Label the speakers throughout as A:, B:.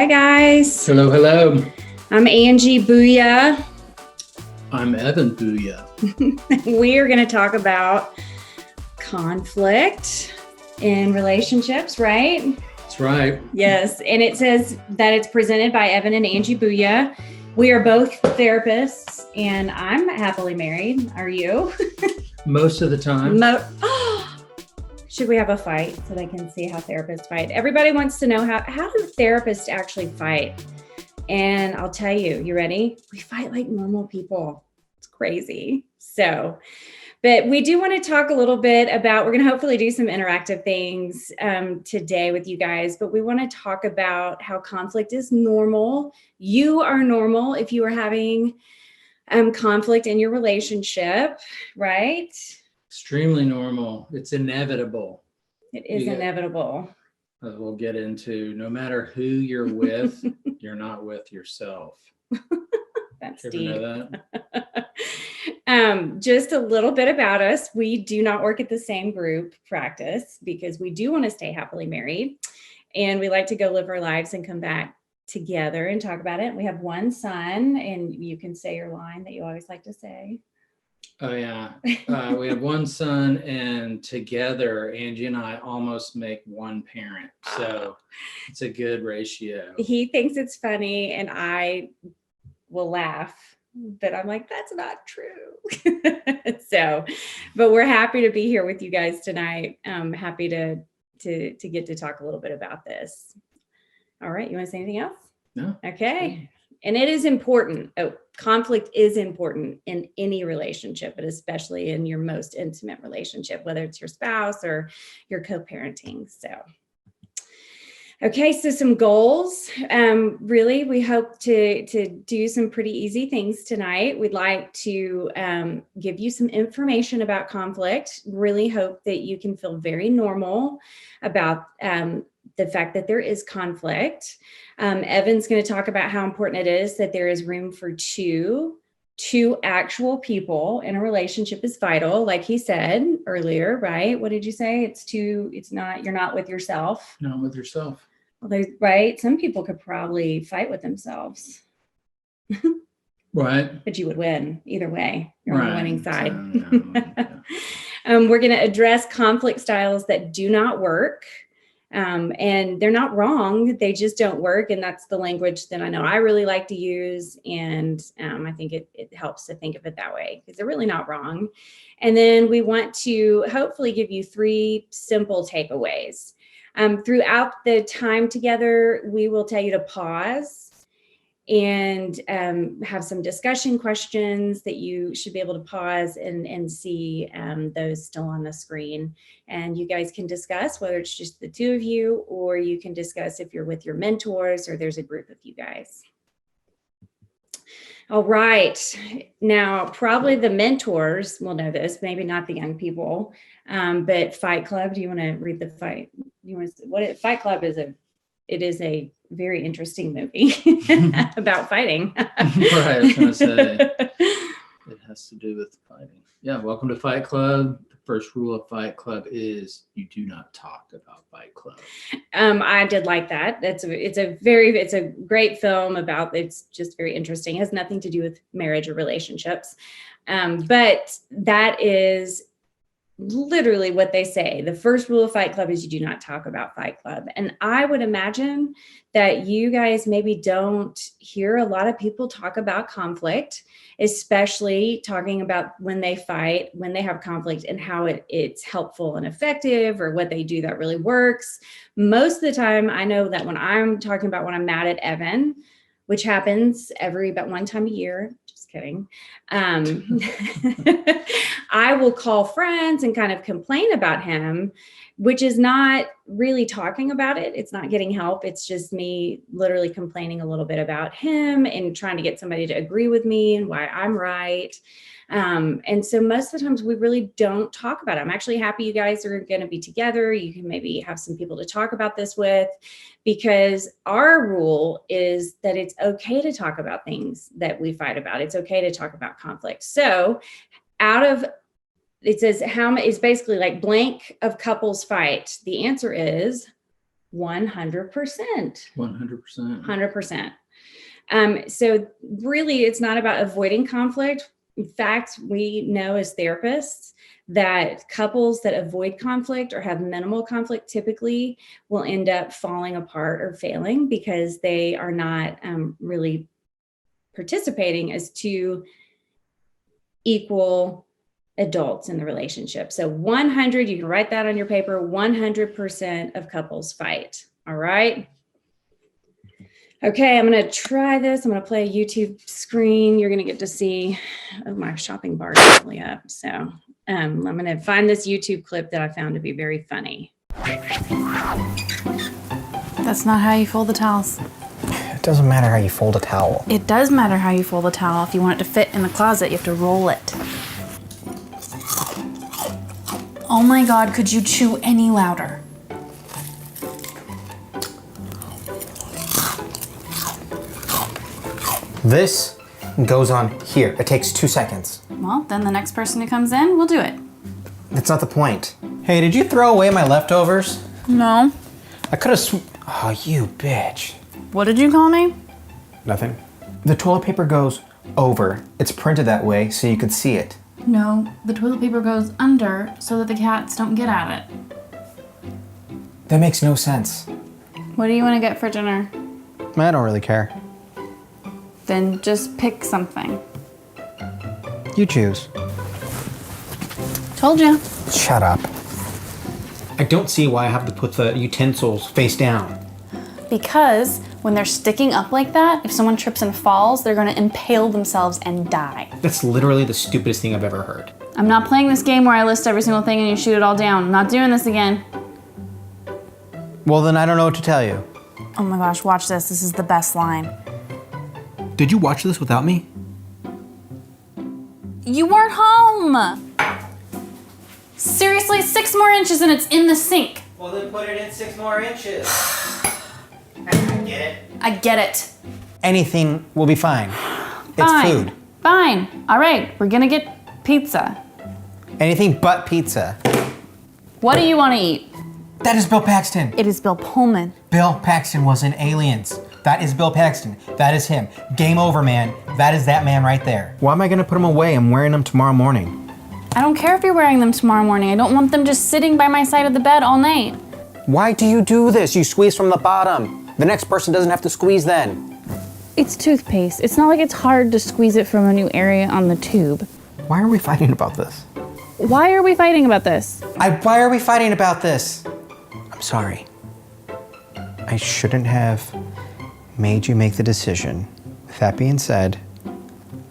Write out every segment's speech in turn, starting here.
A: Hi, guys.
B: Hello, hello.
A: I'm Angie Buya.
B: I'm Evan Buya.
A: We are going to talk about conflict in relationships, right?
B: That's right.
A: Yes. And it says that it's presented by Evan and Angie Buya. We are both therapists, and I'm happily married. Are you?
B: Most of the time.
A: Should we have a fight so they can see how therapists fight? Everybody wants to know how do therapists actually fight? And I'll tell you, you ready? We fight like normal people. It's crazy. But we do want to talk a little bit about, we're going to hopefully do some interactive things today with you guys, but we want to talk about how conflict is normal. You are normal if you are having conflict in your relationship, right?
B: Extremely normal. It's inevitable.
A: It is inevitable.
B: As we'll get into, no matter who you're with, you're not with yourself.
A: That's
B: deep.
A: You
B: ever know
A: that? Just a little bit about us. We do not work at the same group practice because we do want to stay happily married. And we like to go live our lives and come back together and talk about it. We have one son, and you can say your line that you always like to say.
B: Oh, yeah. We have one son, and together, Angie and I almost make one parent. So it's a good ratio.
A: He thinks it's funny, and I will laugh, but I'm like, that's not true. But we're happy to be here with you guys tonight. I'm happy to get to talk a little bit about this. All right. You want to say anything else?
B: No.
A: Okay. And it is important. Conflict is important in any relationship, but especially in your most intimate relationship, whether it's your spouse or your co-parenting. Okay, so some goals. Really, we hope to do some pretty easy things tonight. We'd like to give you some information about conflict. Really hope that you can feel very normal about the fact that there is conflict. Evan's going to talk about how important it is that there is room for two actual people in a relationship is vital. Like he said earlier, right? What did you say? You're not with yourself.
B: Not with yourself.
A: Well, right. Some people could probably fight with themselves.
B: Right.
A: But you would win either way. You're on the winning side.
B: Yeah.
A: We're going to address conflict styles that do not work. And they're not wrong. They just don't work. And that's the language that I know I really like to use. And I think it helps to think of it that way because they're really not wrong. And then we want to hopefully give you 3 simple takeaways. Throughout the time together, we will tell you to pause and have some discussion questions that you should be able to pause and see those still on the screen. And you guys can discuss whether it's just the 2 of you, or you can discuss if you're with your mentors or there's a group of you guys. All right. Now, probably the mentors will know this, maybe not the young people, but Fight Club. Do you want to read the Fight? Fight Club is a very interesting movie about fighting.
B: Right, I was going to say, it has to do with fighting. Yeah, welcome to Fight Club. The first rule of Fight Club is you do not talk about Fight Club.
A: I did like that. It's a great film it's just very interesting. It has nothing to do with marriage or relationships. But that is literally what they say. The first rule of Fight Club is you do not talk about Fight Club. And I would imagine that you guys maybe don't hear a lot of people talk about conflict, especially talking about when they fight, when they have conflict, and how it's helpful and effective, or what they do that really works. Most of the time, I know that when I'm talking about when I'm mad at Evan, which happens about one time a year, just kidding. I will call friends and kind of complain about him, which is not really talking about it. It's not getting help. It's just me literally complaining a little bit about him and trying to get somebody to agree with me and why I'm right. And so most of the times we really don't talk about it. I'm actually happy you guys are going to be together. You can maybe have some people to talk about this with, because our rule is that it's okay to talk about things that we fight about. It's okay to talk about conflict. So it says it's basically like blank of couples fight. The answer is 100%.
B: 100%.
A: 100%. So really, it's not about avoiding conflict. In fact, we know as therapists that couples that avoid conflict or have minimal conflict typically will end up falling apart or failing because they are not really participating as two equal adults in the relationship. So 100, you can write that on your paper, 100% of couples fight. All right. Okay, I'm going to try this. I'm going to play a YouTube screen. You're going to get to see, oh, my shopping bar is really up. So I'm going to find this YouTube clip that I found to be very funny.
C: That's not how you fold the towels.
D: It doesn't matter how you fold a towel.
C: It does matter how you fold a towel. If you want it to fit in the closet, you have to roll it. Oh my God, could you chew any louder?
D: This goes on here. It takes 2 seconds.
C: Well, then the next person who comes in will do it.
D: That's not the point. Hey, did you throw away my leftovers?
C: No.
D: I could have Oh, you bitch.
C: What did you call me?
D: Nothing. The toilet paper goes over. It's printed that way so you could see it.
C: No, the toilet paper goes under so that the cats don't get at it.
D: That makes no sense.
C: What do you want to get for dinner?
D: I don't really care.
C: Then just pick something.
D: You choose.
C: Told you.
D: Shut up. I don't see why I have to put the utensils face down.
C: Because when they're sticking up like that, if someone trips and falls, they're gonna impale themselves and die.
D: That's literally the stupidest thing I've ever heard.
C: I'm not playing this game where I list every single thing and you shoot it all down. I'm not doing this again.
D: Well, then I don't know what to tell you.
C: Oh my gosh, watch this. This is the best line.
D: Did you watch this without me?
C: You weren't home! Seriously, 6 more inches and it's in the sink.
D: Well, then put it in 6 more inches. I get it.
C: I get it.
D: Anything will be fine. It's
C: Fine.
D: food.
C: Fine. All right, we're gonna get pizza.
D: Anything but pizza.
C: What do you want to eat?
D: That is Bill Paxton.
C: It is Bill Pullman.
D: Bill Paxton was in Aliens. That is Bill Paxton. That is him. Game over, man. That is that man right there. Why am I gonna put them away? I'm wearing them tomorrow morning.
C: I don't care if you're wearing them tomorrow morning. I don't want them just sitting by my side of the bed all night.
D: Why do you do this? You squeeze from the bottom. The next person doesn't have to squeeze then.
C: It's toothpaste. It's not like it's hard to squeeze it from a new area on the tube.
D: Why are we fighting about this?
C: Why are we fighting about this?
D: Why are we fighting about this? I'm sorry. I shouldn't have made you make the decision. With that being said,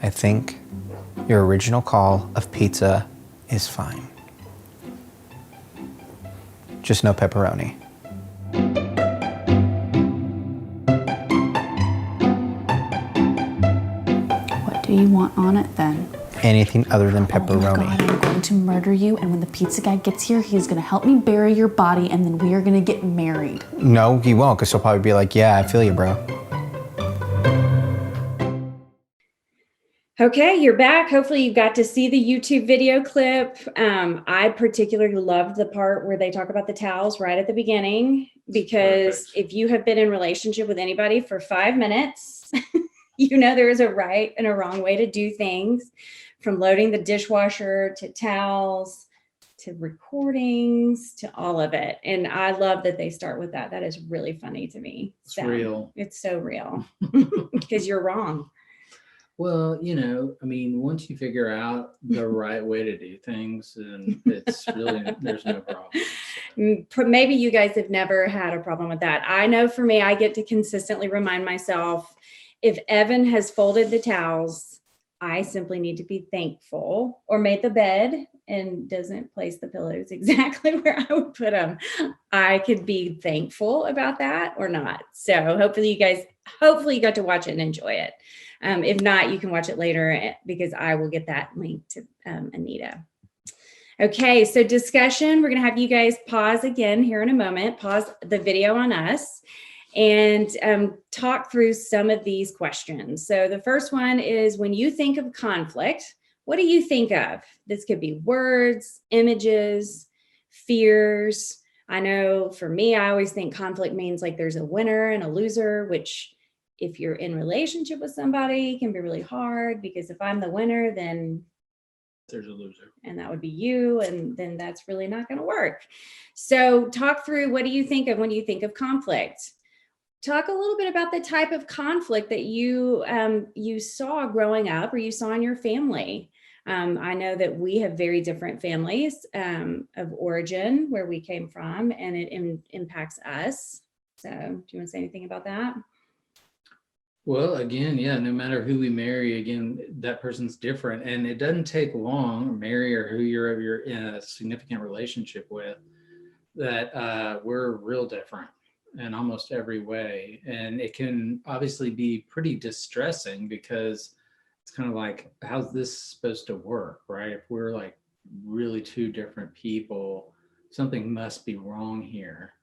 D: I think your original call of pizza is fine. Just no pepperoni.
C: What do you want on it then?
D: Anything other than
C: Oh my
D: pepperoni.
C: God, I'm going to murder you, and when the pizza guy gets here, he's gonna help me bury your body, and then we are gonna get married.
D: No, he won't, because he'll probably be like, yeah, I feel you, bro.
A: Okay, you're back. Hopefully you got to see the YouTube video clip. I particularly loved the part where they talk about the towels right at the beginning, because
B: Perfect.
A: if you have been in a relationship with anybody for 5 minutes, you know there is a right and a wrong way to do things, from loading the dishwasher to towels to recordings to all of it. And I love that they start with that. That is really funny to me.
B: It's real.
A: It's so real because you're wrong.
B: Well, I mean, once you figure out the right way to do things, and it's really, there's no problem.
A: Maybe you guys have never had a problem with that. I know for me, I get to consistently remind myself, if Evan has folded the towels, I simply need to be thankful, or made the bed and doesn't place the pillows exactly where I would put them. I could be thankful about that or not. So hopefully you got to watch it and enjoy it. If not, you can watch it later, because I will get that link to Anita. Okay, so discussion. We're going to have you guys pause again here in a moment. Pause the video on us and talk through some of these questions. So the first one is, when you think of conflict, what do you think of? This could be words, images, fears. I know for me, I always think conflict means like there's a winner and a loser, which if you're in relationship with somebody can be really hard, because if I'm the winner, then
B: there's a loser.
A: And that would be you. And then that's really not going to work. So talk through, what do you think of when you think of conflict? Talk a little bit about the type of conflict that you saw growing up, or you saw in your family. I know that we have very different families of origin where we came from, and it impacts us. So do you want to say anything about that?
B: Well, again, yeah, no matter who we marry, again, that person's different. And it doesn't take long, or marry, or who you're in a significant relationship with, that we're real different in almost every way. And it can obviously be pretty distressing, because it's kind of like, how's this supposed to work, right? If we're like really two different people, something must be wrong here.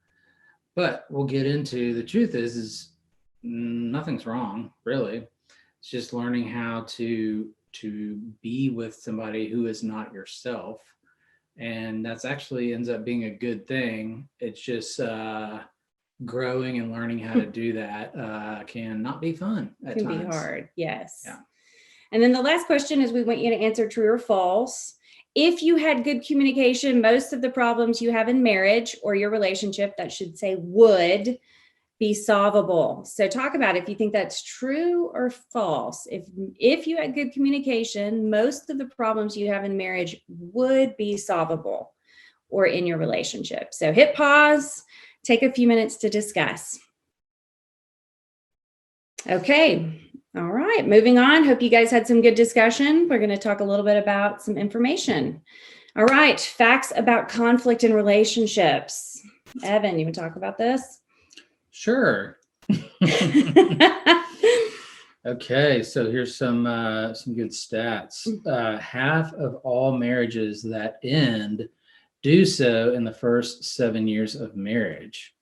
B: But we'll get into, the truth is nothing's wrong, really. It's just learning how to be with somebody who is not yourself. And that's actually ends up being a good thing. It's just growing and learning how to do that can not be fun at times.
A: It can be hard, yes.
B: Yeah.
A: And then the last question is, we want you to answer true or false. If you had good communication, most of the problems you have in marriage or your relationship, that should say would be solvable. So talk about if you think that's true or false. If you had good communication, most of the problems you have in marriage would be solvable, or in your relationship. So hit pause, take a few minutes to discuss. Okay. All right, moving on. Hope you guys had some good discussion. We're going to talk a little bit about some information. All right, facts about conflict in relationships. Evan, you want to talk about this?
B: Sure. Okay, so here's some good stats. Half of all marriages that end do so in the first 7 years of marriage.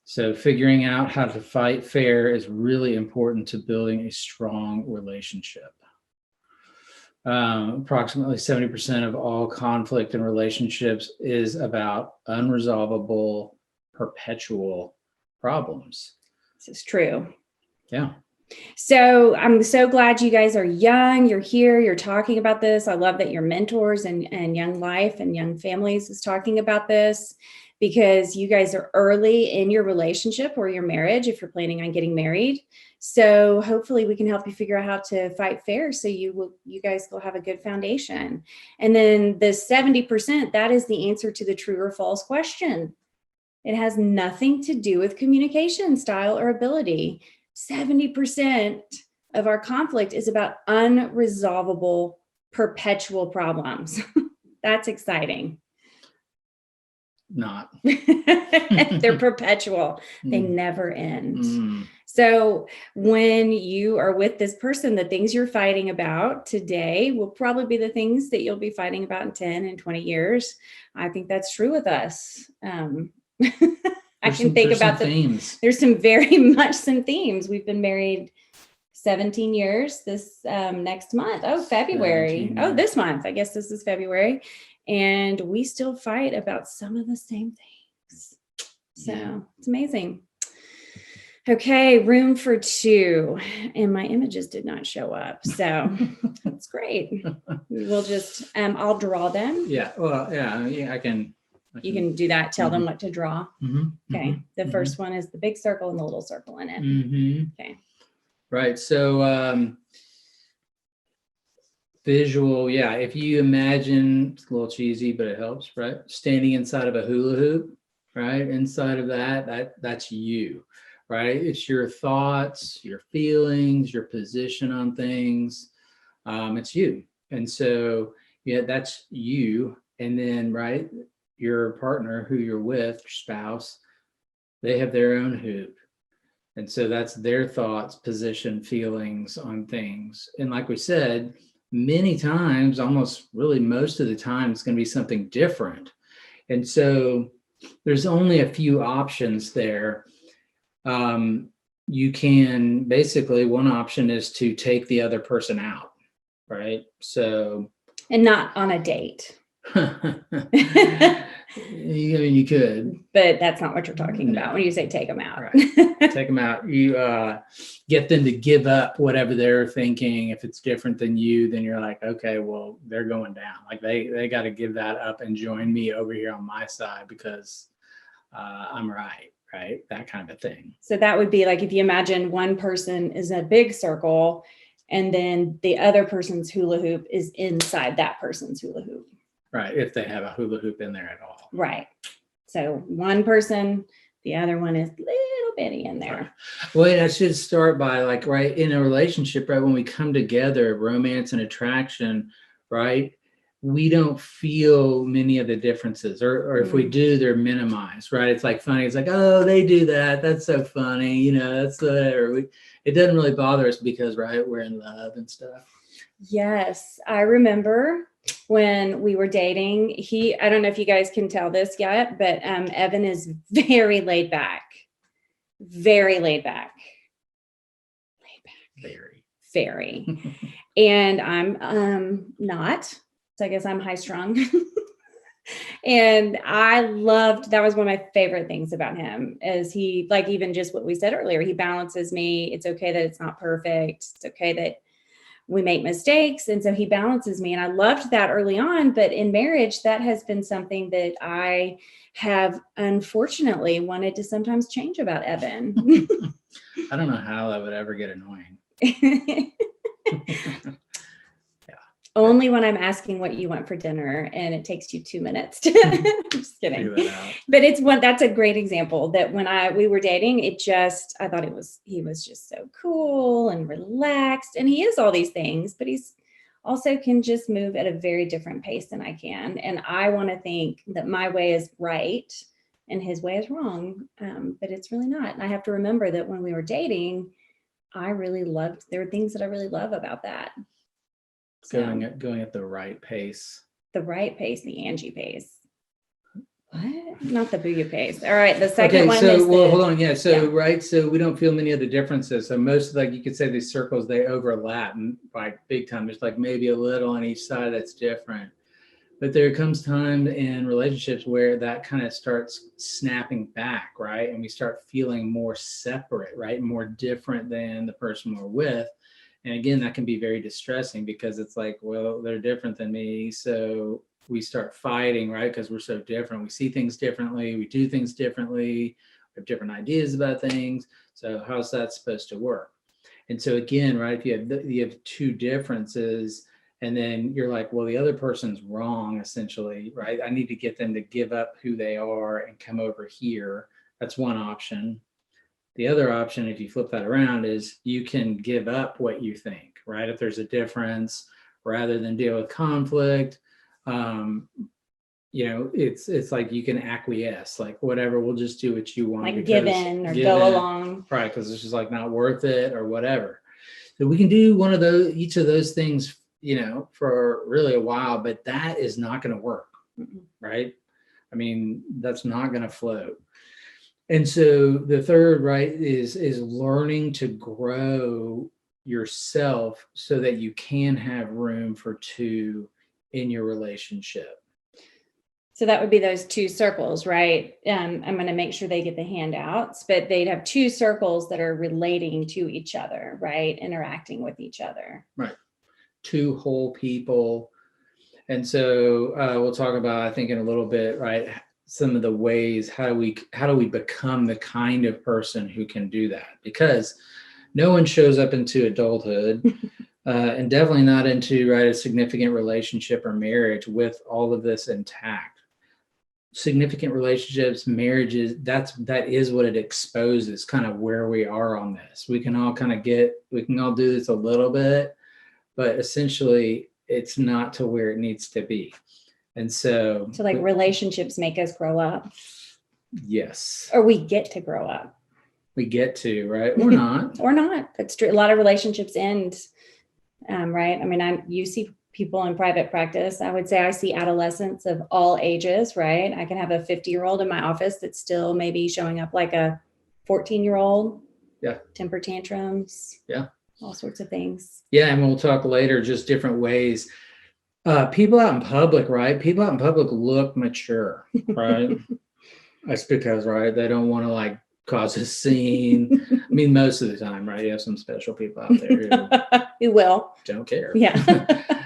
B: So figuring out how to fight fair is really important to building a strong relationship. Approximately 70% of all conflict in relationships is about unresolvable, perpetual problems.
A: This is true.
B: Yeah.
A: So I'm so glad you guys are young. You're here. You're talking about this. I love that your mentors and Young Life and Young Families is talking about this, because you guys are early in your relationship or your marriage if you're planning on getting married. So hopefully we can help you figure out how to fight fair, so you guys will have a good foundation. And then the 70%, that is the answer to the true or false question. It has nothing to do with communication style or ability. 70% of our conflict is about unresolvable, perpetual problems. That's exciting.
B: Not.
A: They're perpetual. They never end. So when you are with this person, the things you're fighting about today will probably be the things that you'll be fighting about in 10 and 20 years. I think that's true with us. I can think about the themes. There's some very much some themes. We've been married 17 years this next month. Oh, February. Oh, this month. I guess this is February. And we still fight about some of the same things. So It's amazing. Okay, room for two. And my images did not show up. So that's great. We'll just, I'll draw them.
B: Yeah, well, I can.
A: You can do that. Tell them what to draw. Okay. The first one is the big circle and the little circle in it. Okay.
B: Right. So visual. Yeah. If you imagine, it's a little cheesy, but it helps, right? Standing inside of a hula hoop, right? Inside of that's you, right? It's your thoughts, your feelings, your position on things. It's you. And so, that's you. And then, right, your partner who you're with, your spouse, they have their own hoop. And so that's their thoughts, position, feelings on things. And like we said, many times, almost really most of the time, it's going to be something different. And so there's only a few options there. You can basically, one option is to take the other person out, right? So.
A: And not on a date.
B: You you could.
A: But that's not what you're talking about when you say take them out.
B: Right. Take them out. You get them to give up whatever they're thinking. If it's different than you, then you're like, okay, well, they're going down. Like they got to give that up and join me over here on my side because I'm right. That kind of thing.
A: So that would be like if you imagine one person is a big circle and then the other person's hula hoop is inside that person's hula hoop.
B: Right. If they have a hula hoop in there at all.
A: Right. So one person, the other one is little bitty in there.
B: Right. Well, I should start by like, right, in a relationship, right, when we come together, romance and attraction, right, we don't feel many of the differences, or if we do, they're minimized, right? It's like funny. It's like, oh, they do that. That's so funny. You know, that's whatever. It doesn't really bother us because, right, we're in love and stuff.
A: Yes. I remember when we were dating, I don't know if you guys can tell this yet, but Evan is very laid back. Very laid back. Very. And I'm not. So I guess I'm high strung. And that was one of my favorite things about him is he, like, even just what we said earlier, he balances me. It's okay that it's not perfect. It's okay that we make mistakes. And so he balances me. And I loved that early on. But in marriage, that has been something that I have unfortunately wanted to sometimes change about Evan.
B: I don't know how that would ever get annoying.
A: Only when I'm asking what you want for dinner and it takes you 2 minutes to I'm just kidding. But that's a great example that when we were dating, I thought he was just so cool and relaxed, and he is all these things, but he's also can just move at a very different pace than I can. And I want to think that my way is right and his way is wrong. But it's really not. And I have to remember that when we were dating, there were things that I really love about that.
B: Going at the right pace.
A: The right pace, the Angie pace. What? Not the Booyah pace. All right. The second one is
B: hold on. Yeah. So, right. So we don't feel many of the differences. So most of, like, you could say these circles, they overlap by big time. There's like maybe a little on each side that's different. But there comes time in relationships where that kind of starts snapping back, right? And we start feeling more separate, right? More different than the person we're with. And again, that can be very distressing because it's like, well, they're different than me. So we start fighting, right? Because we're so different. We see things differently. We do things differently. We have different ideas about things. So how's that supposed to work? And so again, right, if you have two differences and then you're like, well, the other person's wrong, essentially, right? I need to get them to give up who they are and come over here. That's one option. The other option, if you flip that around, is you can give up what you think, right? If there's a difference, rather than deal with conflict, it's like you can acquiesce, like whatever, we'll just do what you want.
A: Like give in or go along.
B: Right, because it's just like not worth it or whatever. So we can do each of those things, for really a while, but that is not going to work, right? I mean, that's not going to float. And so the third, right, is learning to grow yourself so that you can have room for two in your relationship.
A: So that would be those two circles, right? I'm going to make sure they get the handouts, but they'd have two circles that are relating to each other, right? Interacting with each other.
B: Right. Two whole people. And so we'll talk about, I think in a little bit, right, some of the ways, how do we become the kind of person who can do that? Because no one shows up into adulthood and definitely not into, right, a significant relationship or marriage with all of this intact. Significant relationships, marriages, that is what it exposes, kind of where we are on this. We can all do this a little bit, but essentially it's not to where it needs to be. And so
A: like relationships make us grow up.
B: Yes.
A: Or we get to grow up.
B: We get to, right? Or not.
A: Or not. That's true. A lot of relationships end, right? I mean, you see people in private practice. I would say I see adolescents of all ages, right? I can have a 50-year-old in my office that's still maybe showing up like a 14-year-old.
B: Yeah.
A: Temper tantrums.
B: Yeah.
A: All sorts of things.
B: Yeah. And we'll talk later, just different ways. People out in public, right? People out in public look mature, right? That's because, right, they don't want to like cause a scene. I mean, most of the time, right? You have some special people out there who
A: Who will?
B: don't care.
A: Yeah.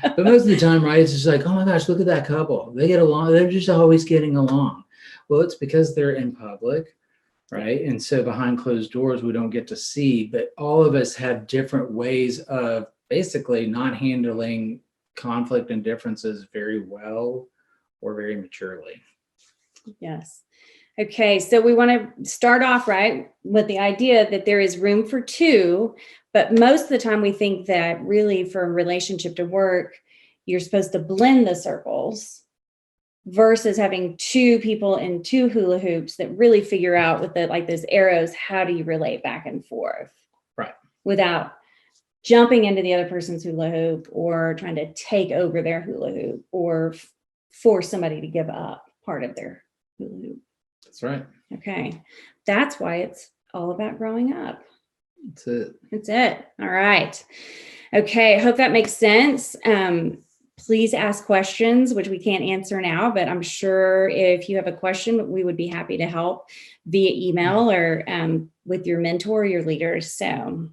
B: But most of the time, right, it's just like, oh my gosh, look at that couple. They get along. They're just always getting along. Well, it's because they're in public, right? And so behind closed doors, we don't get to see. But all of us have different ways of basically not handling conflict and differences very well or very maturely.
A: Yes. Okay, so we want to start off right with the idea that there is room for two, but most of the time we think that really for a relationship to work, you're supposed to blend the circles versus having two people in two hula hoops that really figure out with the like those arrows, how do you relate back and forth?
B: Right.
A: Without jumping into the other person's hula hoop or trying to take over their hula hoop or force somebody to give up part of their hula hoop.
B: That's right.
A: Okay. That's why it's all about growing up.
B: That's it.
A: That's it. All right. Okay. I hope that makes sense. Please ask questions, which we can't answer now, but I'm sure if you have a question, we would be happy to help via email or with your mentor or your leaders. So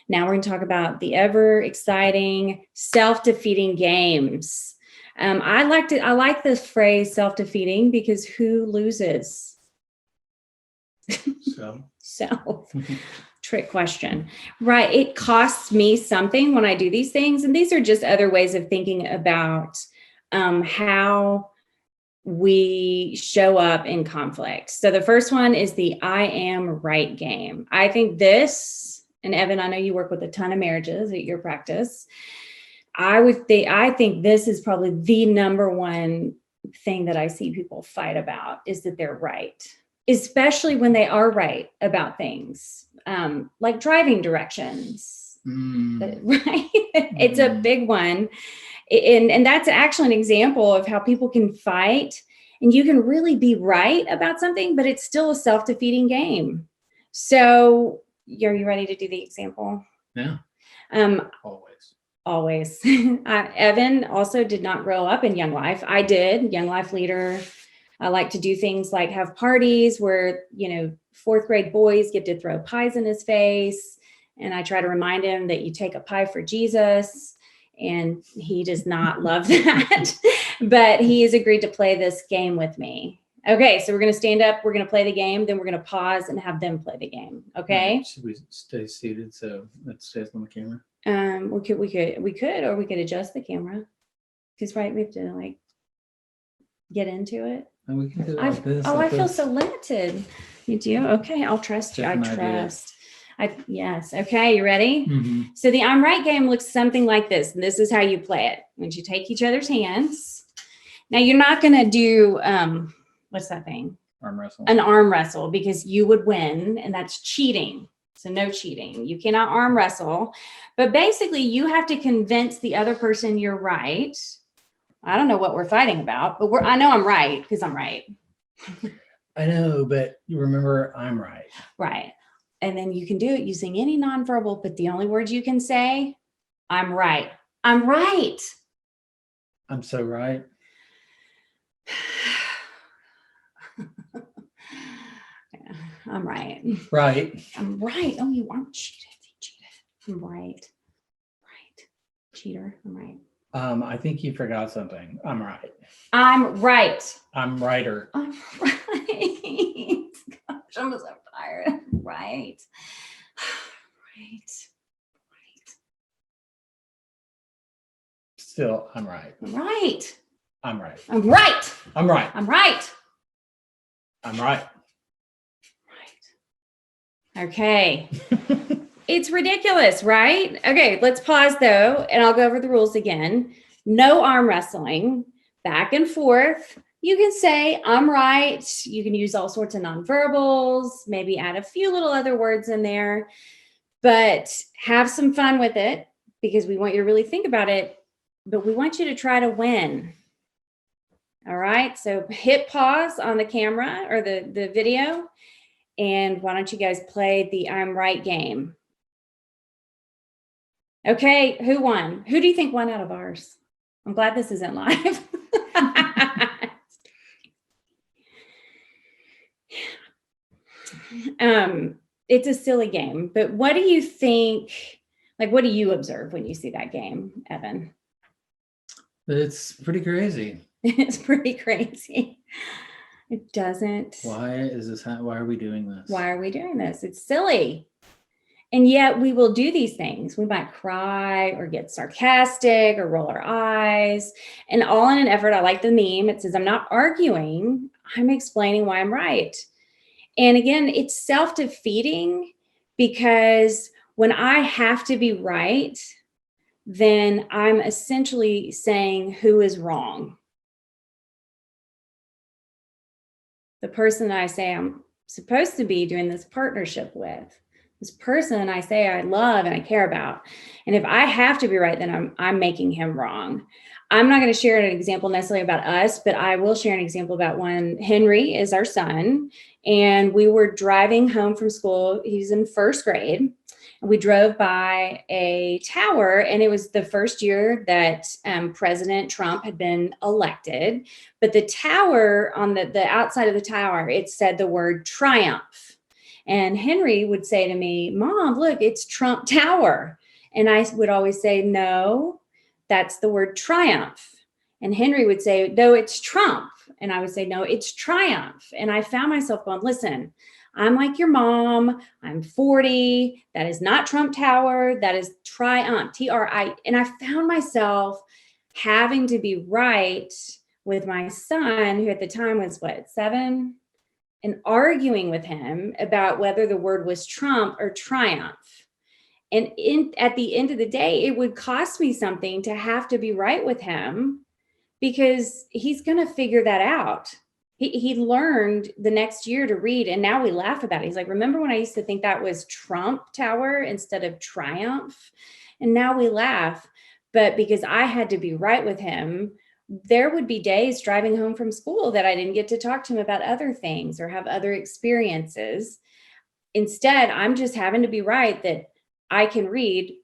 A: now we're going to talk about the ever exciting self-defeating games. I like this phrase self-defeating because who loses? Self. Trick question. Right. It costs me something when I do these things. And these are just other ways of thinking about how we show up in conflict. So the first one is the I am right game. I think this, and Evan, I know you work with a ton of marriages at your practice. I think this is probably the number one thing that I see people fight about is that they're right, especially when they are right about things, like driving directions, right? It's a big one. And that's actually an example of how people can fight and you can really be right about something, but it's still a self-defeating game. So are you ready to do the example?
B: Yeah. Always.
A: Evan also did not grow up in Young Life. I did, Young Life leader. I like to do things like have parties where, fourth grade boys get to throw pies in his face. And I try to remind him that you take a pie for Jesus. And he does not love that. But he has agreed to play this game with me. Okay, so we're going to stand up. We're going to play the game. Then we're going to pause and have them play the game. Okay.
B: Should we stay seated so that stays on the camera?
A: We could, or we could adjust the camera. Because we have to get into it.
B: And we can do it like this.
A: I feel so limited. You do? Okay, I'll trust you. I trust. Yes. Okay, you ready?
B: Mm-hmm.
A: So the I'm right game looks something like this. And this is how you play it. Once you take each other's hands. Now you're not going to do, what's that thing?
B: Arm wrestle.
A: An arm wrestle because you would win and that's cheating. So no cheating. You cannot arm wrestle. But basically you have to convince the other person you're right. I don't know what we're fighting about, but I know I'm right because I'm right.
B: I know, but you remember I'm right.
A: Right. And then you can do it using any nonverbal, but the only words you can say, I'm right. I'm right.
B: I'm so right.
A: Yeah, I'm right.
B: Right.
A: I'm right. Oh, you aren't cheated. You cheated. I'm right. Right. Cheater. I'm right.
B: I think you forgot something. I'm right.
A: I'm right.
B: I'm righter.
A: I'm right. Gosh, I'm so tired. Right. Right. Right.
B: Still, I'm right.
A: I'm right.
B: I'm right.
A: I'm right.
B: I'm right.
A: I'm right.
B: I'm right.
A: Right. Okay. It's ridiculous, right? Okay, let's pause though, and I'll go over the rules again. No arm wrestling, back and forth. You can say, I'm right. You can use all sorts of nonverbals, maybe add a few little other words in there, but have some fun with it because we want you to really think about it, but we want you to try to win. All right, so hit pause on the camera or the video, and why don't you guys play the I'm right game? Okay, who won? Who do you think won out of ours? I'm glad this isn't live. It's a silly game, but what do you think, like, what do you observe when you see that game, Evan?
B: It's pretty crazy.
A: It's pretty crazy. It doesn't.
B: Why is this? Why are we doing this?
A: Why are we doing this? It's silly. And yet we will do these things. We might cry or get sarcastic or roll our eyes, and all in an effort. I like the meme. It says, I'm not arguing. I'm explaining why I'm right. And again, it's self-defeating, because when I have to be right, then I'm essentially saying who is wrong. The person that I say I'm supposed to be doing this partnership with, this person I say I love and I care about. And if I have to be right, then I'm making him wrong. I'm not going to share an example necessarily about us, but I will share an example about when Henry is our son, and we were driving home from school. He's in first grade. And we drove by a tower, and it was the first year that President Trump had been elected. But the tower, on the outside of the tower, it said the word triumph. And Henry would say to me, Mom, look, it's Trump Tower. And I would always say, no, that's the word triumph. And Henry would say, no, it's Trump. And I would say, no, it's triumph. And I found myself going, listen, I'm like your mom. I'm 40. That is not Trump Tower. That is triumph, T-R-I. And I found myself having to be right with my son, who at the time was 7, and arguing with him about whether the word was Trump or triumph. And at the end of the day, it would cost me something to have to be right with him, because he's going to figure that out. He learned the next year to read, and now we laugh about it. He's like, remember when I used to think that was Trump Tower instead of triumph? And now we laugh. But because I had to be right with him, there would be days driving home from school that I didn't get to talk to him about other things or have other experiences. Instead, I'm just having to be right that I can read,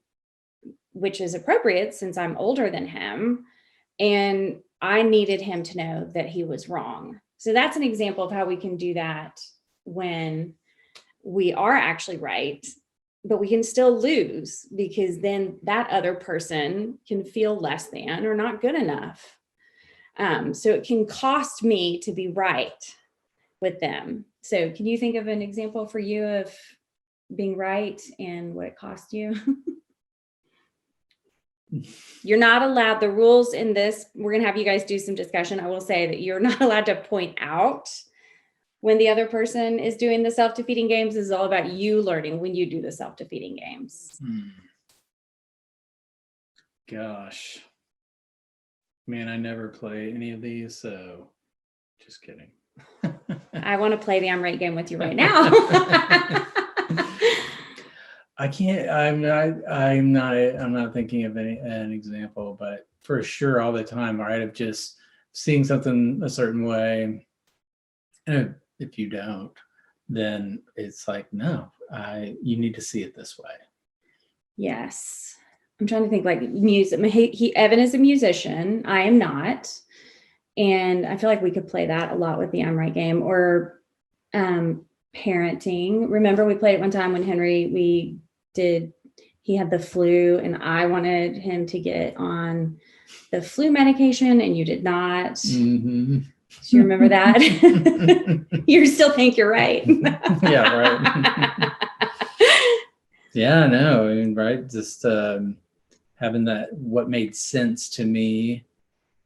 A: which is appropriate since I'm older than him. And I needed him to know that he was wrong. So that's an example of how we can do that when we are actually right, but we can still lose, because then that other person can feel less than or not good enough. So it can cost me to be right with them. So can you think of an example for you of being right and what it cost you? You're not allowed, the rules in this, we're going to have you guys do some discussion. I will say that you're not allowed to point out when the other person is doing the self-defeating games. This is all about you learning when you do the self-defeating games.
B: Gosh, man, I never play any of these, so just kidding.
A: I want to play the I'm right game with you right now.
B: I can't, I'm not thinking of an example, but for sure all the time, right, of just seeing something a certain way. And if you don't, then it's like, no, you need to see it this way.
A: Yes. I'm trying to think, like music. Evan is a musician. I am not. And I feel like we could play that a lot with the I'm right game, or parenting. Remember we played it one time when Henry, he had the flu, and I wanted him to get on the flu medication and you did not.
B: Mm-hmm.
A: Do you remember that? You still think you're right.
B: Yeah, right. Yeah, no, I mean, right. Just having that, what made sense to me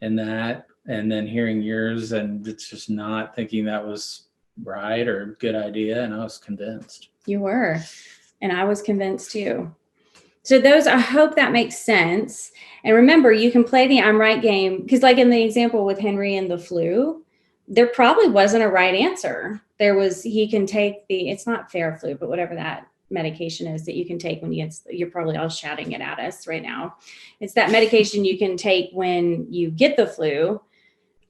B: in that, and then hearing yours, and it's just not thinking that was right or a good idea. And I was convinced.
A: You were. And I was convinced too. So those, I hope that makes sense. And remember, you can play the I'm right game, because like in the example with Henry and the flu, there probably wasn't a right answer. He can take it's not Theraflu, but whatever that medication is that you can take when you're probably all shouting it at us right now. It's that medication you can take when you get the flu.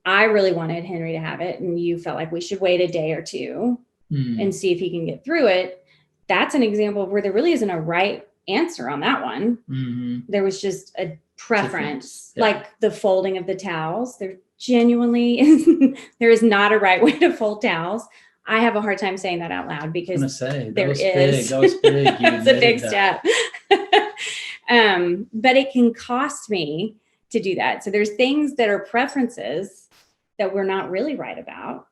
A: I really wanted Henry to have it, and you felt like we should wait a day or two and see if he can get through it. That's an example of where there really isn't a right answer on that one. Mm-hmm. There was just a preference, like the folding of the towels. There genuinely there is not a right way to fold towels. I have a hard time saying that out loud
B: I'm
A: because
B: gonna say
A: there
B: that was
A: is.
B: big. That was big. You
A: It's a big
B: admitted that.
A: step. But it can cost me to do that. So there's things that are preferences that we're not really right about.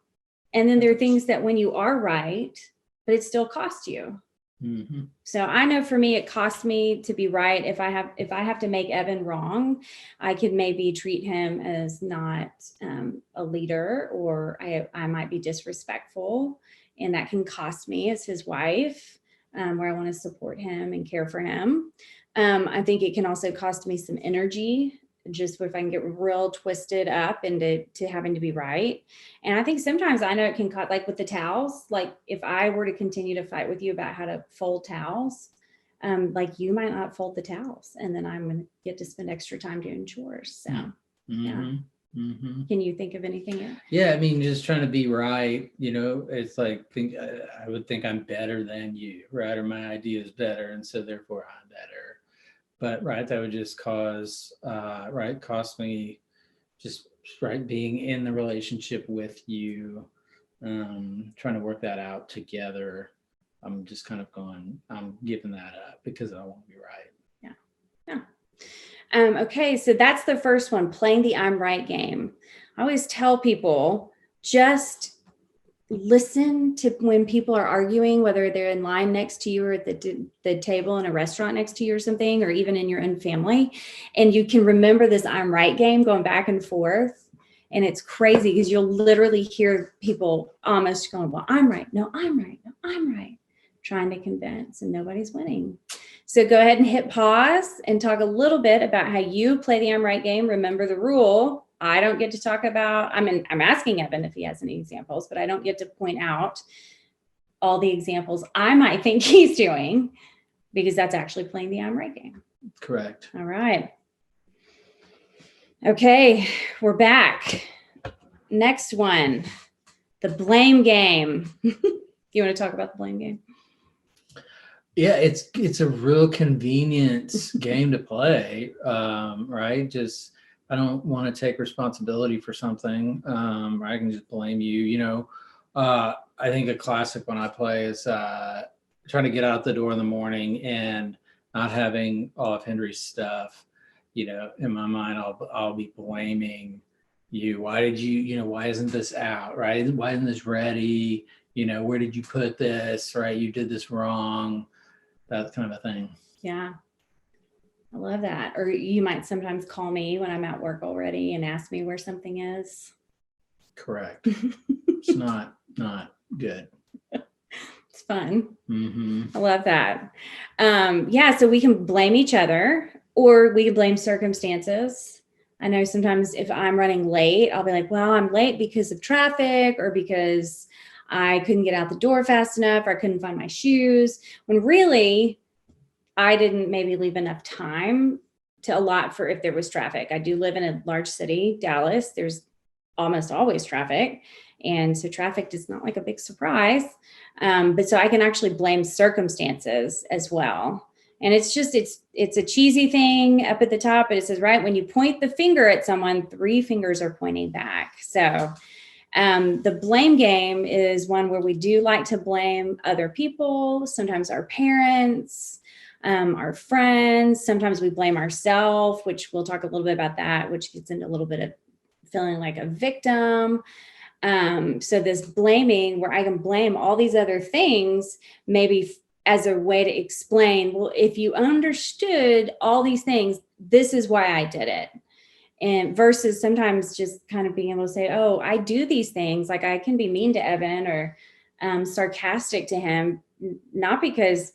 A: And then there are things that when you are right, but it still costs you.
B: Mm-hmm.
A: So I know for me, it costs me to be right. If I have to make Evan wrong, I could maybe treat him as not a leader, or I might be disrespectful, and that can cost me as his wife, where I want to support him and care for him. I think it can also cost me some energy, just if I can get real twisted up into having to be right. And I think sometimes I know it can cut, like with the towels, like if I were to continue to fight with you about how to fold towels, like you might not fold the towels, and then I'm going to get to spend extra time doing chores. So yeah.
B: Mm-hmm.
A: Can you think of anything else?
B: Yeah, I mean, just trying to be right, it's like, I would think I'm better than you, right? Or my idea is better, and so therefore I'm better. But right, that would just cost me just being in the relationship with you, trying to work that out together. I'm just kind of I'm giving that up because I won't be right.
A: Yeah. Okay, so that's the first one, playing the I'm right game. I always tell people, just listen to when people are arguing, whether they're in line next to you or at the table in a restaurant next to you or something, or even in your own family. And you can remember this I'm right game going back and forth. And it's crazy because you'll literally hear people almost going, well, I'm right. No, I'm right. No, I'm right. Trying to convince, and nobody's winning. So go ahead and hit pause and talk a little bit about how you play the I'm right game. Remember the rule. I don't get to talk about, I'm asking Evan if he has any examples, but I don't get to point out all the examples I might think he's doing, because that's actually playing the I'm right game.
B: Correct.
A: All right. Okay, we're back. Next one, the blame game. You want to talk about the blame game?
B: Yeah, it's a real convenient game to play, right? Just, I don't want to take responsibility for something. I can just blame you. I think a classic one I play is trying to get out the door in the morning and not having all of Henry's stuff. In my mind, I'll be blaming you. Why did you? Why isn't this out? Right? Why isn't this ready? Where did you put this? Right? You did this wrong. That kind of a thing.
A: Yeah. I love that. Or you might sometimes call me when I'm at work already and ask me where something is.
B: Correct. It's not good.
A: It's fun.
B: Mm-hmm.
A: I love that. So we can blame each other, or we can blame circumstances. I know sometimes if I'm running late, I'll be like, well, I'm late because of traffic, or because I couldn't get out the door fast enough, or I couldn't find my shoes, when really I didn't maybe leave enough time to allot for if there was traffic. I do live in a large city, Dallas. There's almost always traffic. And so traffic is not like a big surprise. But so I can actually blame circumstances as well. And it's a cheesy thing up at the top, but it says, right, when you point the finger at someone, 3 fingers are pointing back. So the blame game is one where we do like to blame other people, sometimes our parents, our friends. Sometimes we blame ourselves, which we'll talk a little bit about that, which gets into a little bit of feeling like a victim. So this blaming, where I can blame all these other things, maybe as a way to explain, well, if you understood all these things, this is why I did it. And versus sometimes just kind of being able to say, oh, I do these things. Like I can be mean to Evan or sarcastic to him, not because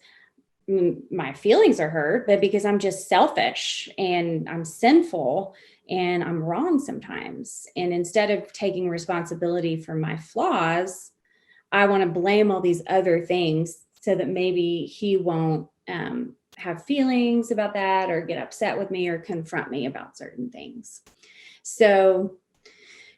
A: my feelings are hurt, but because I'm just selfish and I'm sinful and I'm wrong sometimes. And instead of taking responsibility for my flaws, I want to blame all these other things so that maybe he won't have feelings about that or get upset with me or confront me about certain things. So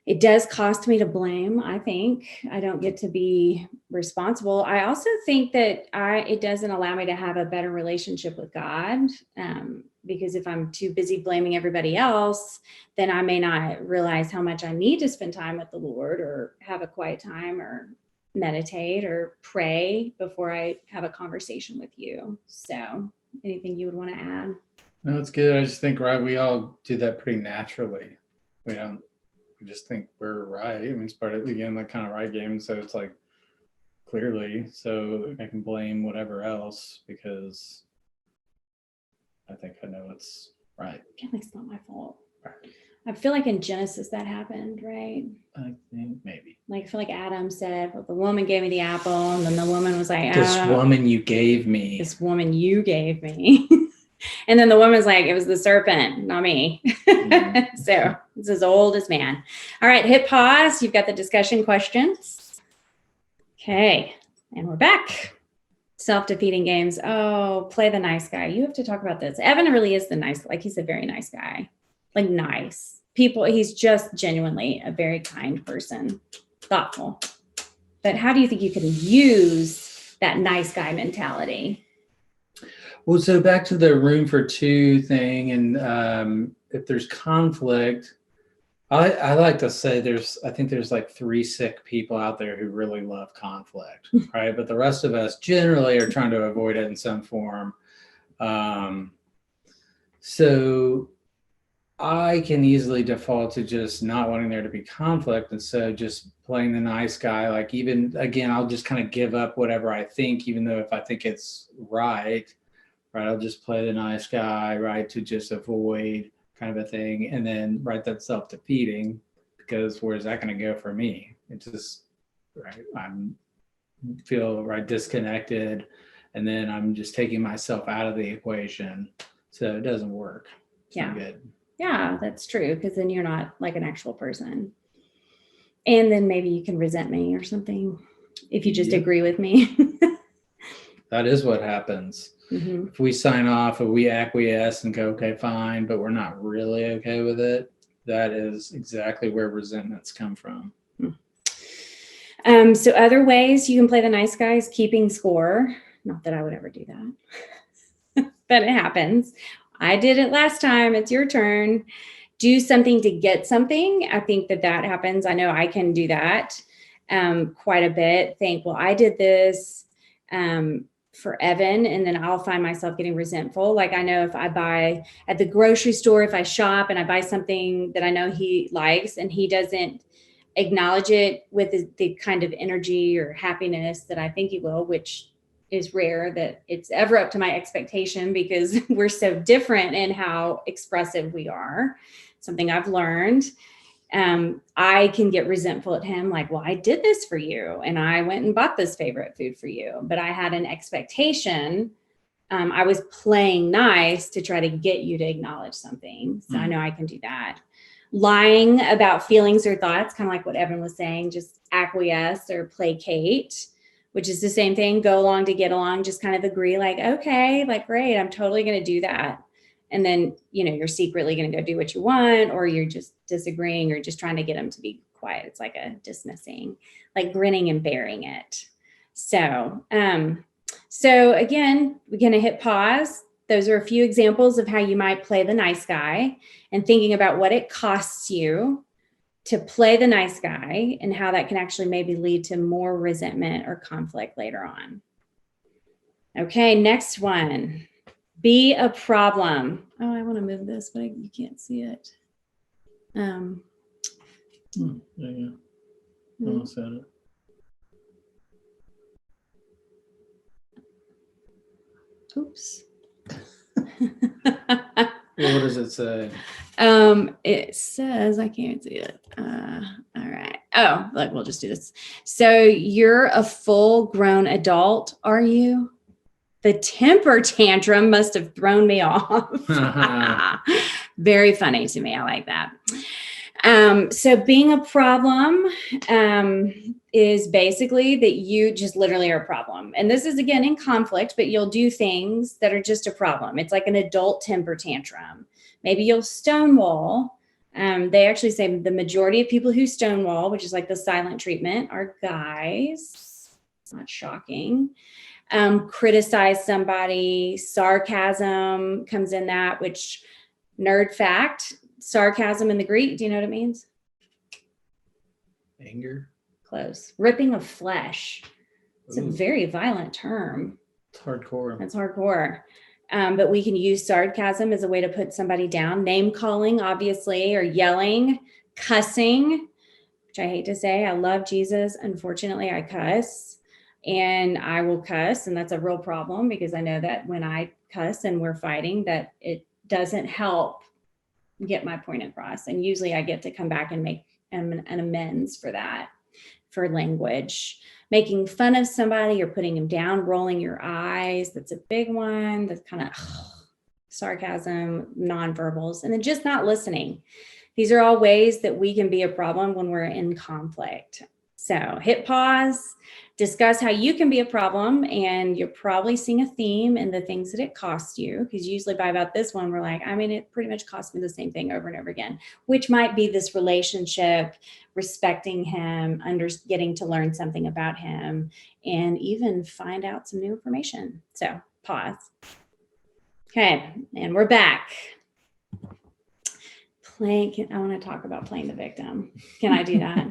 A: it does cost me to blame. I think I don't get to be responsible. I also think that it doesn't allow me to have a better relationship with God, because if I'm too busy blaming everybody else, then I may not realize how much I need to spend time with the Lord or have a quiet time or meditate or pray before I have a conversation with you. So anything you would want to add?
B: No, it's good. I just think, right, we all do that pretty naturally. We just think we're right. I mean, it's part of, again, that kind of right game. So it's like, clearly, so I can blame whatever else because I think I know it's right.
A: Yeah, it's not my fault.
B: Right.
A: I feel like in Genesis that happened, right?
B: I think maybe.
A: Like, I feel like Adam said, well, the woman gave me the apple, and then the woman was like,
B: this woman you gave me.
A: This woman you gave me. And then the woman's like, it was the serpent, not me. Mm. So it's as old as man. All right, hit pause. You've got the discussion questions. Okay, and we're back. Self-defeating games. Oh, play the nice guy. You have to talk about this. Evan really is the nice, like he's a very nice guy. Like nice. People, he's just genuinely a very kind person, thoughtful. But how do you think you can use that nice guy mentality?
B: Well, so back to the room for two thing, and if there's conflict, I like to say I think there's like 3 sick people out there who really love conflict, right? But the rest of us generally are trying to avoid it in some form. So I can easily default to just not wanting there to be conflict. And so just playing the nice guy, like even, again, I'll just kind of give up whatever I think, even though if I think it's right, I'll just play the nice guy, right, to just avoid kind of a thing. And then, right, that's self-defeating because where's that going to go for me? It just, right, I'm feel right disconnected. And then I'm just taking myself out of the equation. So it doesn't work. It's not good.
A: Yeah, that's true. Because then you're not like an actual person. And then maybe you can resent me or something if you just agree with me.
B: That is what happens. Mm-hmm. If we sign off, if we acquiesce and go, okay, fine, but we're not really okay with it, that is exactly where resentments come from.
A: So other ways you can play the nice guy is keeping score. Not that I would ever do that, but it happens. I did it last time. It's your turn. Do something to get something. I think that happens. I know I can do that quite a bit. Think, well, I did this for Evan, and then I'll find myself getting resentful. Like I know if I buy at the grocery store, if I shop and I buy something that I know he likes and he doesn't acknowledge it with the kind of energy or happiness that I think he will, which is rare that it's ever up to my expectation because we're so different in how expressive we are. Something I've learned. I can get resentful at him, like, well, I did this for you and I went and bought this favorite food for you, but I had an expectation. I was playing nice to try to get you to acknowledge something. So I know I can do that. Lying about feelings or thoughts, kind of like what Evan was saying, just acquiesce or placate, which is the same thing. Go along to get along, just kind of agree like, okay, like, great, I'm totally going to do that. And then, you're secretly going to go do what you want, or you're just disagreeing or just trying to get them to be quiet. It's like a dismissing, like grinning and bearing it. So again, we're going to hit pause. Those are a few examples of how you might play the nice guy and thinking about what it costs you to play the nice guy and how that can actually maybe lead to more resentment or conflict later on. Okay, next one. Be a problem. Oh, I want to move this, but you can't see it.
B: There you go. Almost had it.
A: Oops.
B: What does it say?
A: It says, I can't see it. All right. Oh, look, we'll just do this. So you're a full-grown adult, are you? The temper tantrum must have thrown me off. Very funny to me. I like that. So being a problem is basically that you just literally are a problem. And this is, again, in conflict, but you'll do things that are just a problem. It's like an adult temper tantrum. Maybe you'll stonewall. They actually say the majority of people who stonewall, which is like the silent treatment, are guys. It's not shocking. Criticize somebody. Sarcasm comes in that, which nerd fact, sarcasm in the Greek, do you know what it means?
B: Anger.
A: close. Ripping of flesh. It's a
B: Ooh.
A: very violent term.
B: It's hardcore.
A: It's hardcore. But we can use sarcasm as a way to put somebody down. Name calling, obviously, or yelling, cussing, which I hate to say. I love Jesus. Unfortunately, I cuss, and I will cuss. And that's a real problem because I know that when I cuss and we're fighting, that it doesn't help get my point across. And usually I get to come back and make an amends for that, for language. Making fun of somebody or putting them down, rolling your eyes. That's a big one. That's kind of sarcasm, nonverbals, and then just not listening. These are all ways that we can be a problem when we're in conflict. So hit pause, discuss how you can be a problem, and you're probably seeing a theme in the things that it costs you, because usually by about this one, we're like, I mean, it pretty much cost me the same thing over and over again, which might be this relationship, respecting him, getting to learn something about him, and even find out some new information. So pause. Okay, and we're back. I want to talk about playing the victim. Can I do that?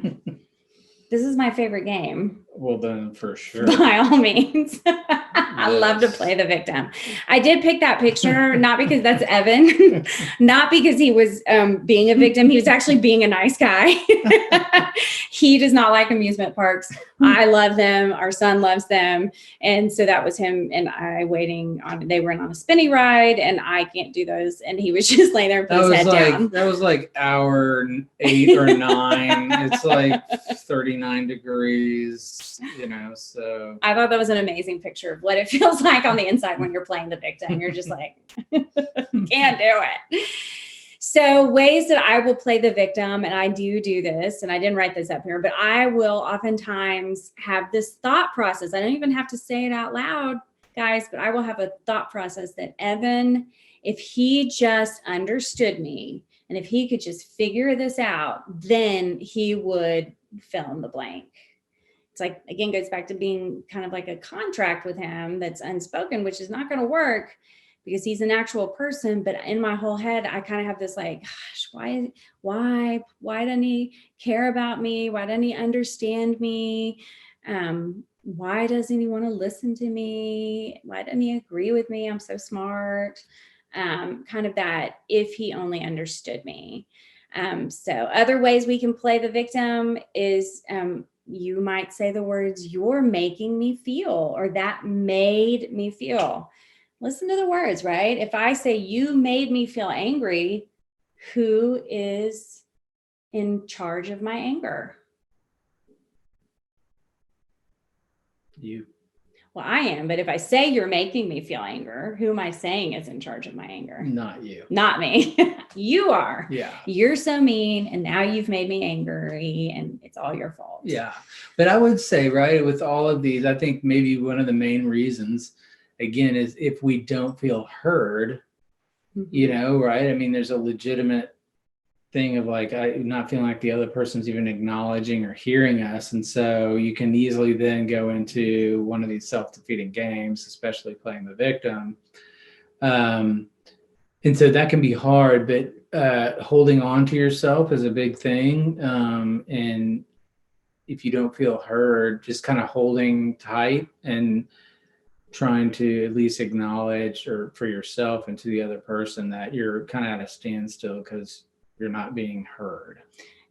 A: This is my favorite game.
B: Well, then for sure.
A: By all means. I love to play the victim. I did pick that picture, not because that's Evan, not because he was being a victim. He was actually being a nice guy. He does not like amusement parks. I love them. Our son loves them. And so that was him and I they were on a spinny ride and I can't do those. And he was just laying there and put his head down.
B: That was like hour 8 or 9. It's like 39 degrees, so.
A: I thought that was an amazing picture of what it feels like on the inside when you're playing the victim. You're just like, can't do it. So ways that I will play the victim, and I do this, and I didn't write this up here, but I will oftentimes have this thought process. I don't even have to say it out loud, guys, but I will have a thought process that Evan, if he just understood me, and if he could just figure this out, then he would fill in the blank. It's like, again, goes back to being kind of like a contract with him that's unspoken, which is not going to work because he's an actual person. But in my whole head, I kind of have this like, gosh, why doesn't he care about me? Why doesn't he understand me? Why doesn't he want to listen to me? Why doesn't he agree with me? I'm so smart. Kind of that, if he only understood me. So other ways we can play the victim is, you might say the words, you're making me feel, or that made me feel. Listen to the words, right? If I say you made me feel angry, who is in charge of my anger?
B: You.
A: Well, I am, but if I say you're making me feel anger, who am I saying is in charge of my anger?
B: Not you.
A: Not me. You are.
B: Yeah.
A: You're so mean, and now you've made me angry, and it's all your fault.
B: Yeah. But I would say, right, with all of these, I think maybe one of the main reasons, again, is if we don't feel heard, right? I mean, there's a legitimate thing of like, not feeling like the other person's even acknowledging or hearing us. And so you can easily then go into one of these self-defeating games, especially playing the victim. And so that can be hard, but holding on to yourself is a big thing. And if you don't feel heard, just kind of holding tight and trying to at least acknowledge, or for yourself and to the other person, that you're kind of at a standstill because you're not being heard.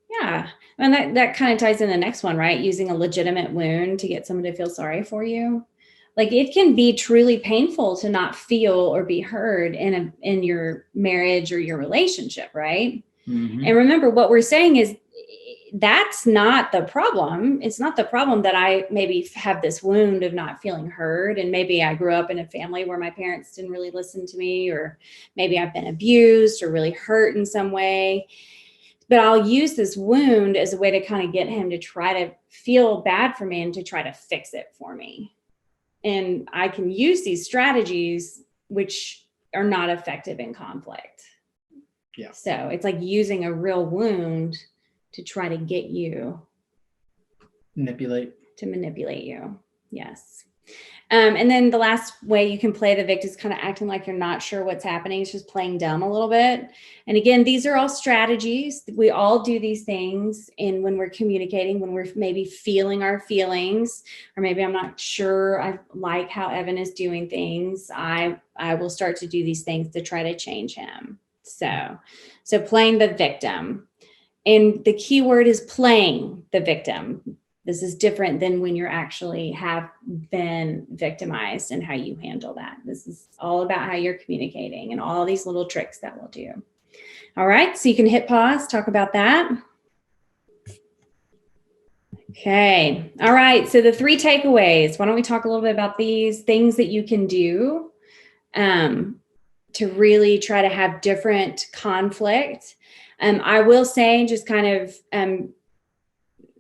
A: Yeah. And that kind of ties in the next one, right? Using a legitimate wound to get someone to feel sorry for you. Like, it can be truly painful to not feel or be heard in your marriage or your relationship, right? Mm-hmm. And remember, what we're saying is that's not the problem. It's not the problem that I maybe have this wound of not feeling heard. And maybe I grew up in a family where my parents didn't really listen to me, or maybe I've been abused or really hurt in some way. But I'll use this wound as a way to kind of get him to try to feel bad for me and to try to fix it for me. And I can use these strategies, which are not effective in conflict.
B: Yeah.
A: So it's like using a real wound to try to get you
B: to manipulate
A: you. Yes. And then the last way you can play the victim is kind of acting like you're not sure what's happening. It's just playing dumb a little bit. And again, these are all strategies. We all do these things. And when we're communicating, when we're maybe feeling our feelings, or maybe I'm not sure I like how Evan is doing things, I will start to do these things to try to change him. So playing the victim. And the key word is playing the victim. This is different than when you're actually have been victimized and how you handle that. This is all about how you're communicating and all these little tricks that we'll do. All right, so you can hit pause, talk about that. Okay, all right, so the 3 takeaways. Why don't we talk a little bit about these things that you can do to really try to have different conflict. I will say just kind of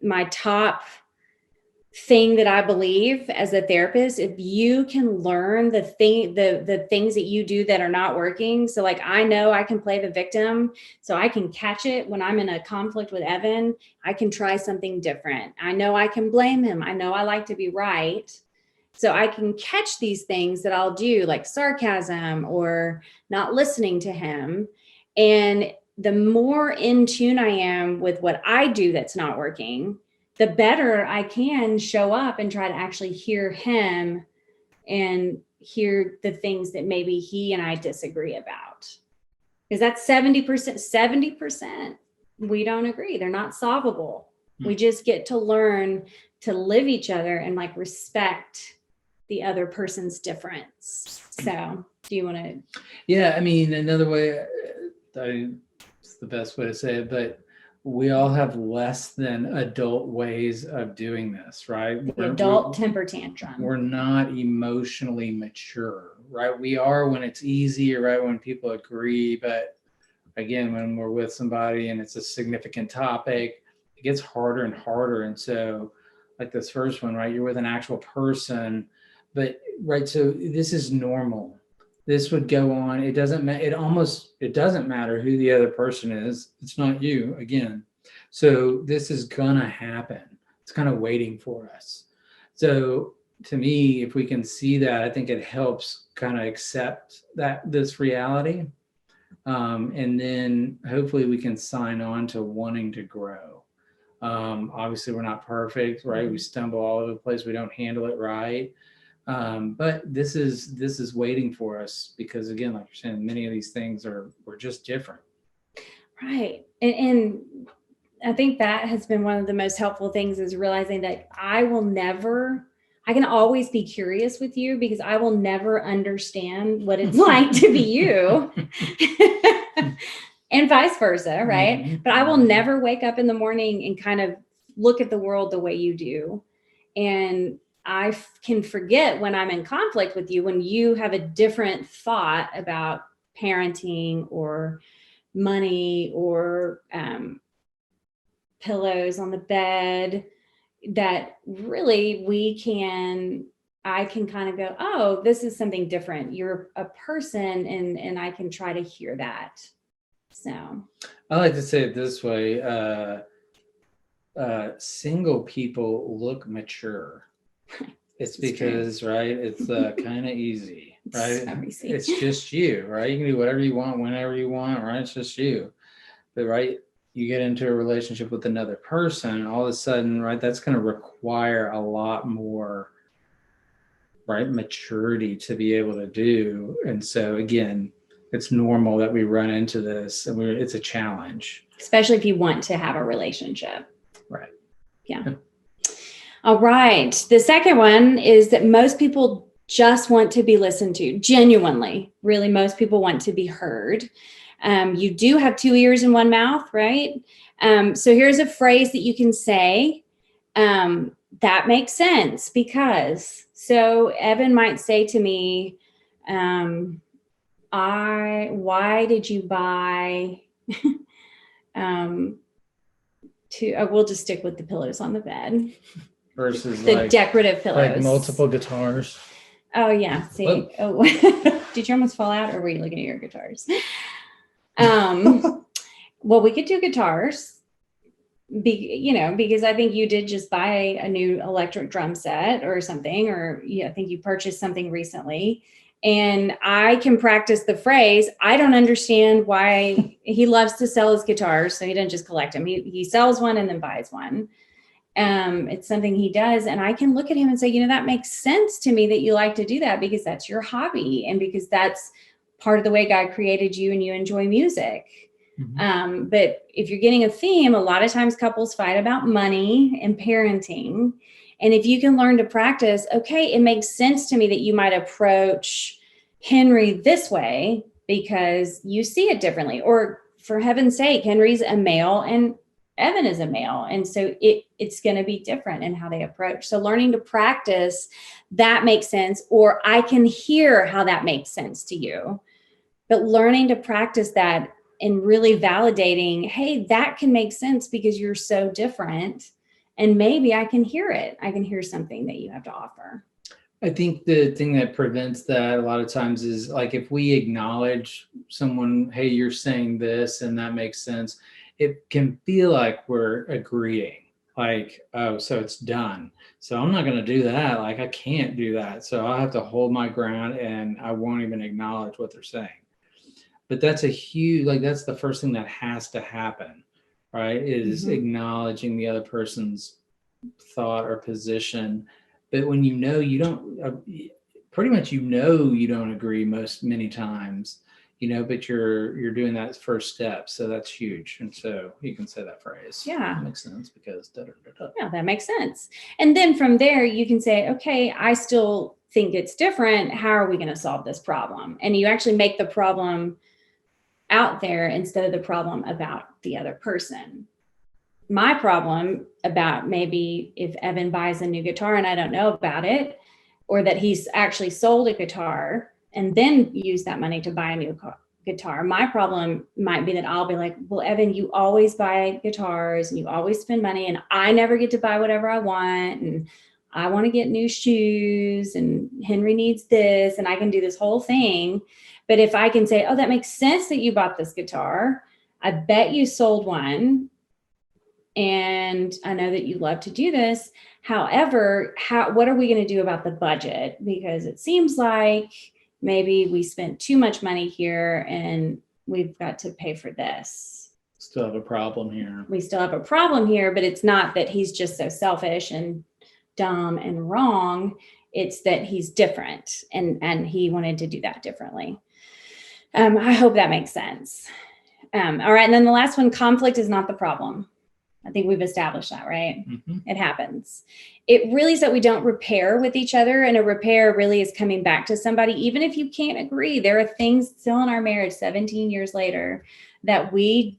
A: my top thing that I believe as a therapist, if you can learn the things that you do that are not working. So like, I know I can play the victim, so I can catch it when I'm in a conflict with Evan. I can try something different. I know I can blame him. I know I like to be right. So I can catch these things that I'll do, like sarcasm or not listening to him. And the more in tune I am with what I do that's not working, the better I can show up and try to actually hear him and hear the things that maybe he and I disagree about. Because that's 70%, 70%. We don't agree. They're not solvable. We just get to learn to live each other and like respect the other person's difference. So do you want to?
B: Yeah, I mean, another way, it's the best way to say it, but we all have less than adult ways of doing this, right?
A: The adult temper tantrum.
B: We're not emotionally mature, right? We are when it's easy, right? When people agree. But again, when we're with somebody and it's a significant topic, it gets harder and harder. And so like this first one, right? You're with an actual person, but right. So this is normal. This would go on. It doesn't matter. It doesn't matter who the other person is. It's not you again. So this is gonna happen. It's kind of waiting for us. So to me, if we can see that, I think it helps kind of accept this reality. And then hopefully we can sign on to wanting to grow. Obviously we're not perfect, right? We stumble all over the place. We don't handle it right. But this is waiting for us because again, like you're saying, many of these things we're just different.
A: Right. And I think that has been one of the most helpful things is realizing that I can always be curious with you because I will never understand what it's like to be you and vice versa. Right.
B: Mm-hmm.
A: But I will never wake up in the morning and kind of look at the world the way you do. And I can forget when I'm in conflict with you, when you have a different thought about parenting or money or pillows on the bed, that really I can kind of go, oh, this is something different. You're a person and I can try to hear that. So
B: I like to say it this way. Single people look mature. It's because, right, it's kind of easy, right? It's just you, right? You can do whatever you want, whenever you want, right? It's just you. But, right, you get into a relationship with another person, all of a sudden, right, that's going to require a lot more, right, maturity to be able to do. And so, again, it's normal that we run into this, and it's a challenge.
A: Especially if you want to have a relationship.
B: Right.
A: Yeah. All right. The second one is that most people just want to be listened to, genuinely. Really, most people want to be heard. You do have 2 ears and 1 mouth, right? So here's a phrase that you can say that makes sense because, so Evan might say to me, why did you buy we'll just stick with the pillows on the bed.
B: Versus
A: the decorative pillows.
B: Like multiple guitars.
A: Oh yeah. See. Whoa. Oh, did you almost fall out, or were you looking at your guitars? Well, we could do guitars. because I think you did just buy a new electric drum set or something, or I think you purchased something recently. And I can practice the phrase, I don't understand why he loves to sell his guitars. So he doesn't just collect them. He sells one and then buys one. It's something he does. And I can look at him and say, that makes sense to me that you like to do that because that's your hobby. And because that's part of the way God created you and you enjoy music.
B: Mhm.
A: But if you're getting a theme, a lot of times couples fight about money and parenting. And if you can learn to practice, okay, it makes sense to me that you might approach Henry this way because you see it differently. Or for heaven's sake, Henry's a male and Evan is a male. And so it's going to be different in how they approach. So learning to practice that makes sense, or I can hear how that makes sense to you. But learning to practice that and really validating, hey, that can make sense because you're so different. And maybe I can hear it. I can hear something that you have to offer.
B: I think the thing that prevents that a lot of times is like if we acknowledge someone, hey, you're saying this and that makes sense, it can feel like we're agreeing. Like, oh, so it's done. So I'm not going to do that. Like, I can't do that. So I'll have to hold my ground and I won't even acknowledge what they're saying. But that's that's the first thing that has to happen, right? Is acknowledging the other person's thought or position. But when you don't, pretty much you don't agree many times, but you're doing that first step. So that's huge. And so you can say that phrase.
A: Yeah.
B: That makes sense because
A: Yeah, that makes sense. And then from there, you can say, okay, I still think it's different. How are we going to solve this problem? And you actually make the problem out there instead of the problem about the other person. My problem about maybe if Evan buys a new guitar and I don't know about it, or that he's actually sold a guitar and then use that money to buy a new guitar. My problem might be that I'll be like, well, Evan, you always buy guitars and you always spend money and I never get to buy whatever I want. And I want to get new shoes and Henry needs this and I can do this whole thing. But if I can say, oh, that makes sense that you bought this guitar. I bet you sold one. And I know that you love to do this. However, what are we going to do about the budget? Because it seems like maybe we spent too much money here and we've got to pay for this.
B: Still have a problem here.
A: We still have a problem here, but it's not that he's just so selfish and dumb and wrong. It's that he's different and he wanted to do that differently. I hope that makes sense. All right. And then the last one, conflict is not the problem. I think we've established that, right?
B: Mm-hmm.
A: It happens. It really is that we don't repair with each other. And a repair really is coming back to somebody, even if you can't agree. There are things still in our marriage 17 years later that we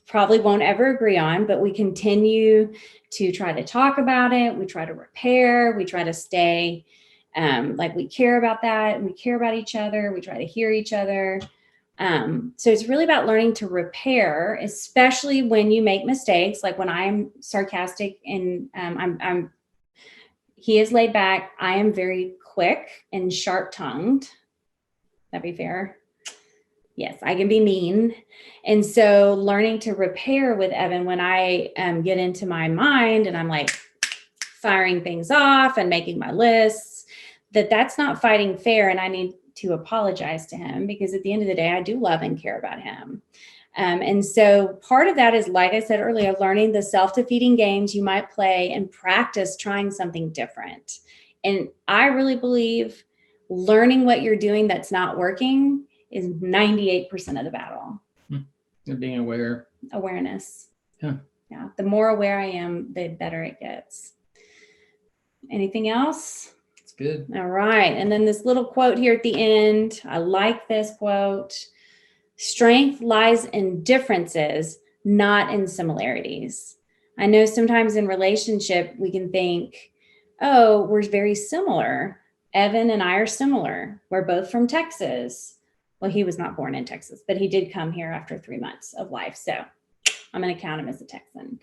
A: probably won't ever agree on, but we continue to try to talk about it. We try to repair. We try to stay like we care about that. And we care about each other. We try to hear each other. So it's really about learning to repair, especially when you make mistakes. Like when I'm sarcastic and he is laid back. I am very quick and sharp tongued. That'd be fair. Yes, I can be mean. And so learning to repair with Evan when I get into my mind and I'm like firing things off and making my lists, that's not fighting fair. And I need to apologize to him because at the end of the day, I do love and care about him. And so part of that is, like I said earlier, learning the self-defeating games you might play and practice trying something different. And I really believe learning what you're doing that's not working is 98% of the battle.
B: Being aware.
A: Awareness.
B: Yeah.
A: Yeah. The more aware I am, the better it gets. Anything else?
B: Good.
A: All right. And then this little quote here at the end. I like this quote. Strength lies in differences, not in similarities. I know sometimes in relationship, we can think, oh, we're very similar. Evan and I are similar. We're both from Texas. Well, he was not born in Texas, but he did come here after 3 months of life. So I'm going to count him as a Texan.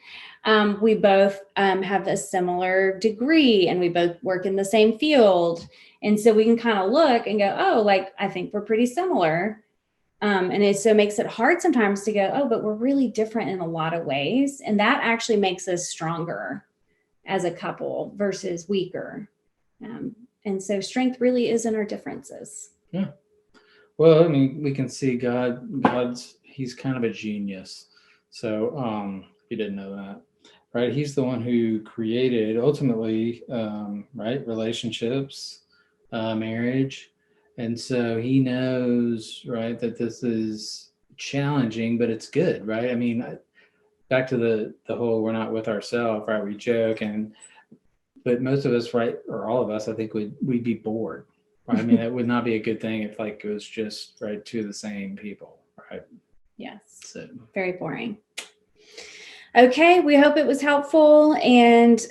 A: We both have a similar degree and we both work in the same field. And so we can kind of look and go, oh, like, I think we're pretty similar. So it makes it hard sometimes to go, oh, but we're really different in a lot of ways. And that actually makes us stronger as a couple versus weaker. And so strength really is in our differences.
B: Yeah. Well, I mean, we can see he's kind of a genius. So if you didn't know that, right? He's the one who created ultimately, right? Relationships, marriage. And so he knows, right, that this is challenging, but it's good, right? I mean, back to the whole, we're not with ourselves, right? We joke, but most of us, right, or all of us, I think we'd be bored. Right? I mean, it would not be a good thing if like it was just right two of the same people, right?
A: Yes.
B: So
A: very boring. Okay, we hope it was helpful, and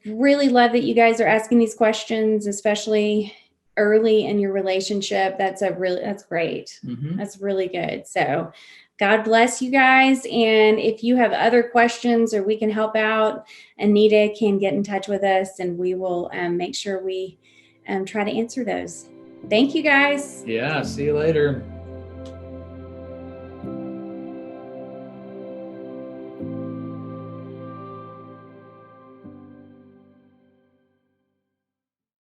A: really love that you guys are asking these questions, especially early in your relationship. That's great.
B: mm-hmm.
A: That's really good. So God bless you guys. And if you have other questions or we can help out, Anita can get in touch with us and we will make sure we try to answer those. Thank you guys.
B: Yeah, see you later.